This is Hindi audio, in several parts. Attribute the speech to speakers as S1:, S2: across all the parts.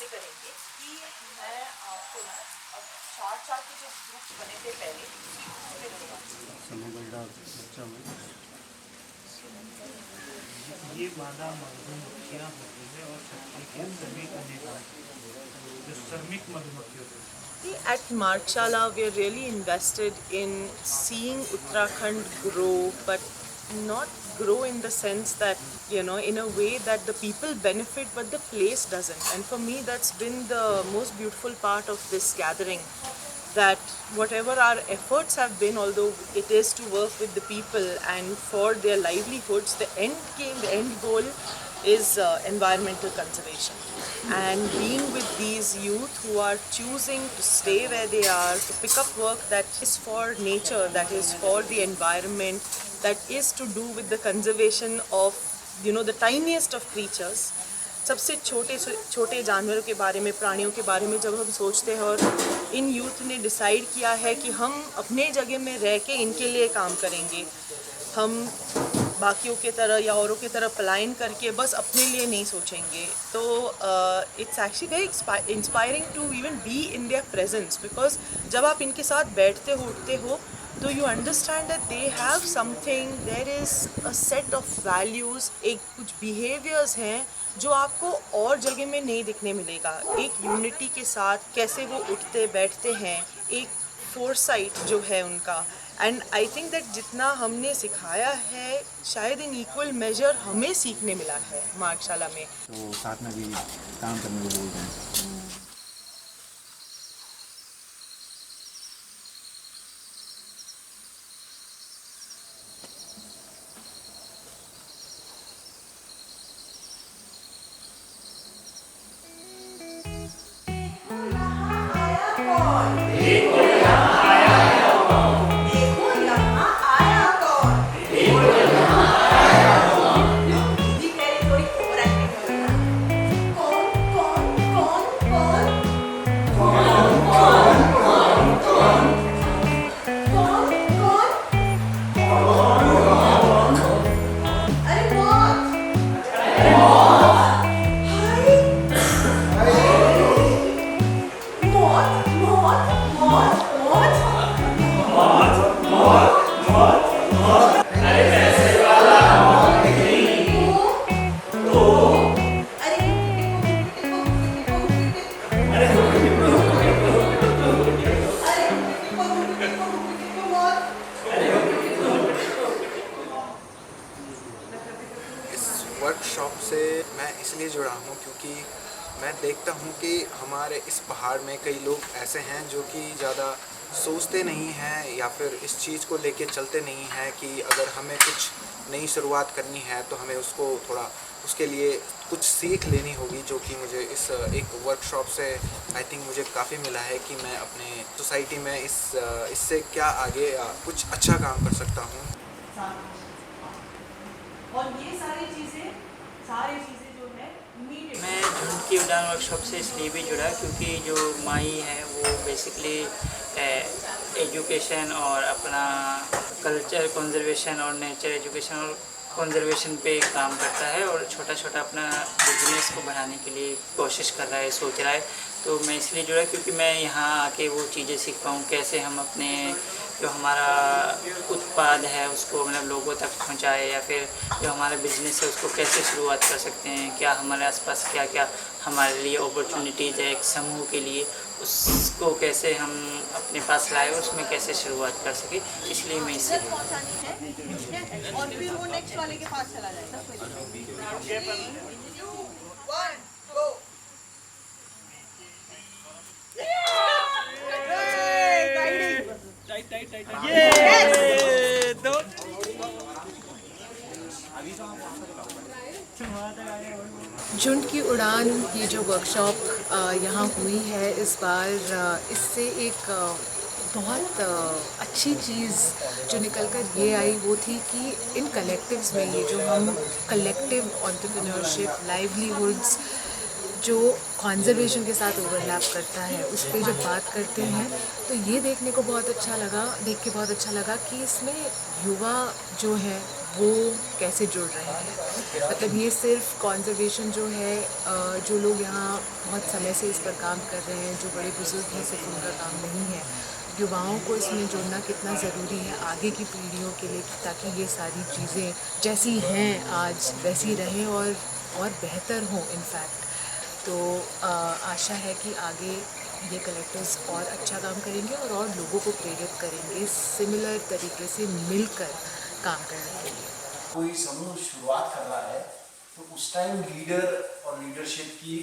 S1: ऐसे करेंगे कि मैं आपको ना अब चार चार के जो ग्रुप्स बने थे पहले
S2: ये मादा मधुमक्खियाँ होती है और छत्ते के श्रमिक अनेक जो श्रमिक मधुमक्खी होती है।
S1: At Markshala, we are really invested in seeing Uttarakhand grow, but not grow in the sense that, in a way that the people benefit, but the place doesn't. And for me, that's been the most beautiful part of this gathering. That whatever our efforts have been, although it is to work with the people and for their livelihoods, the end game, the end goal is environmental conservation. And being with these youth who are choosing to stay where they are, to pick up work that is for nature, that is for the environment, that is to do with the conservation of, the tiniest of creatures. सबसे छोटे छोटे जानवरों के बारे में, प्राणियों के बारे में जब हम सोचते हैं और इन यूथ ने डिसाइड किया है कि हम अपने जगह में रह के इनके लिए काम करेंगे, हम बाकियों के तरह या औरों की तरह पलायन करके बस अपने लिए नहीं सोचेंगे, तो it's actually very inspiring to even be in their presence, because जब आप इनके साथ बैठते हो उठते हो तो you understand that they have something, there is a set of values, एक कुछ बिहेवियर्स हैं जो आपको और जगह में नहीं दिखने मिलेगा। एक यूनिटी के साथ कैसे वो उठते बैठते हैं, एक फोरसाइट जो है उनका। एंड आई थिंक दैट जितना हमने सिखाया है शायद इन इक्वल मेजर हमें सीखने मिला है मार्गशाला में।
S3: तो साथ में भी काम करने को बोल रहे हैं।
S4: वर्कशॉप से मैं इसलिए जुड़ा हूँ क्योंकि मैं देखता हूँ कि हमारे इस पहाड़ में कई लोग ऐसे हैं जो कि ज़्यादा सोचते नहीं हैं या फिर इस चीज़ को लेके चलते नहीं हैं कि अगर हमें कुछ नई शुरुआत करनी है तो हमें उसको थोड़ा उसके लिए कुछ सीख लेनी होगी, जो कि मुझे इस एक वर्कशॉप से आई थिंक मुझे काफ़ी मिला है कि मैं अपने सोसाइटी में इससे क्या आगे कुछ अच्छा काम कर सकता हूँ।
S1: और ये सारी चीज़ें जो है
S5: मैं झुंड की उड़ान वर्कशॉप से इसलिए भी जुड़ा क्योंकि जो माई है वो बेसिकली एजुकेशन और अपना कल्चर कंजर्वेशन और नेचर एजुकेशन और कंजर्वेशन पे काम करता है और छोटा छोटा अपना बिजनेस को बढ़ाने के लिए कोशिश कर रहा है, सोच रहा है। तो मैं इसलिए जुड़ा क्योंकि मैं यहाँ आके वो चीज़ें सीख पाऊँ, कैसे हम अपने जो हमारा उत्पाद है उसको मतलब लोगों तक पहुँचाए, या फिर जो हमारा बिजनेस है उसको कैसे शुरुआत कर सकते हैं, क्या हमारे आसपास क्या क्या हमारे लिए अपॉर्चुनिटीज़ है एक समूह के लिए, उसको कैसे हम अपने पास लाए और उसमें कैसे शुरुआत कर सके, इसलिए मैं इससे
S1: और फिर वो नेक्स्ट वाले के पास चला जाएगा।
S6: झुंड की उड़ान ये जो वर्कशॉप यहाँ हुई है इस बार, इससे एक बहुत अच्छी चीज़ जो निकल कर ये आई वो थी कि इन कलेक्टिव्स में ये जो हम कलेक्टिव एंटरप्रेन्योरशिप, लाइवलीहुड्स जो कंजर्वेशन के साथ ओवरलैप करता है उस पर जब बात करते हैं तो ये देखने को बहुत अच्छा लगा, देख के बहुत अच्छा लगा कि इसमें युवा जो है वो कैसे जुड़ रहे हैं। मतलब ये सिर्फ कॉन्जर्वेशन जो है, जो लोग यहाँ बहुत समय से इस पर काम कर रहे हैं, जो बड़े बुजुर्ग हैं, सिर्फ उनका काम नहीं है। युवाओं को इसमें जोड़ना कितना ज़रूरी है आगे की पीढ़ियों के लिए, ताकि ये सारी चीज़ें जैसी हैं आज वैसी रहें और बेहतर हों इनफैक्ट। तो आशा है कि आगे ये कलेक्टर्स और अच्छा काम करेंगे और लोगों को प्रेरित करेंगे सिमिलर तरीके से मिलकर काम करने के लिए।
S7: कोई समूह शुरुआत कर रहा है तो उस टाइम लीडर और लीडरशिप की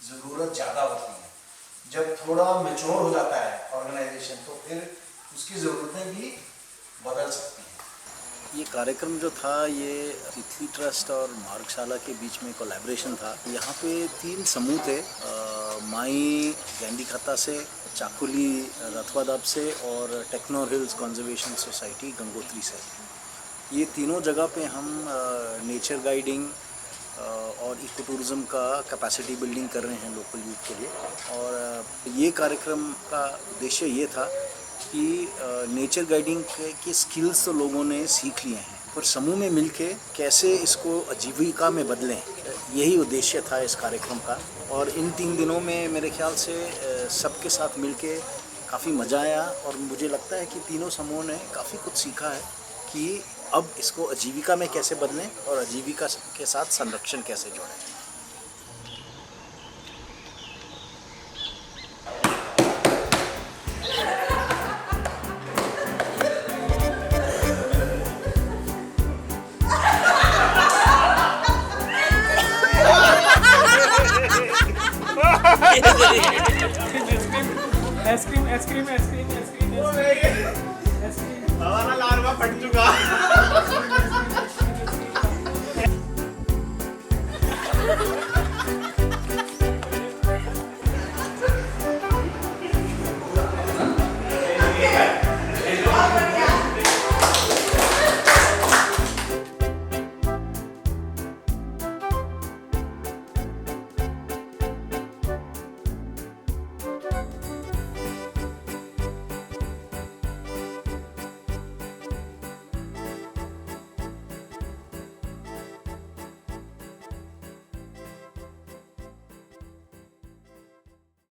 S7: ज़रूरत ज़्यादा होती है। जब थोड़ा मैच्योर हो जाता है ऑर्गेनाइजेशन तो फिर उसकी ज़रूरतें भी बदल सकती हैं।
S8: ये कार्यक्रम जो था ये तितली ट्रस्ट और मार्गशाला के बीच में कोलैबोरेशन था। यहाँ पे 3 समूह थे, माई गैंडी खाता से, चाकुली रथवादाब से और Techno Hills Conservation Society Gangotri से। ये तीनों जगह पे हम नेचर गाइडिंग और इको टूरिज़म का कैपेसिटी बिल्डिंग कर रहे हैं लोकल यूथ के लिए। और ये कार्यक्रम का उद्देश्य ये था कि नेचर गाइडिंग के स्किल्स तो लोगों ने सीख लिए हैं, पर समूह में मिलके कैसे इसको आजीविका में बदलें, यही उद्देश्य था इस कार्यक्रम का। और इन 3 दिनों में मेरे ख्याल से सबके साथ मिलके काफ़ी मज़ा आया और मुझे लगता है कि तीनों समूहों ने काफ़ी कुछ सीखा है कि अब इसको आजीविका में कैसे बदलें और आजीविका के साथ संरक्षण कैसे जोड़ें।
S2: आइसक्रीम हमारा लार्वा फट चुका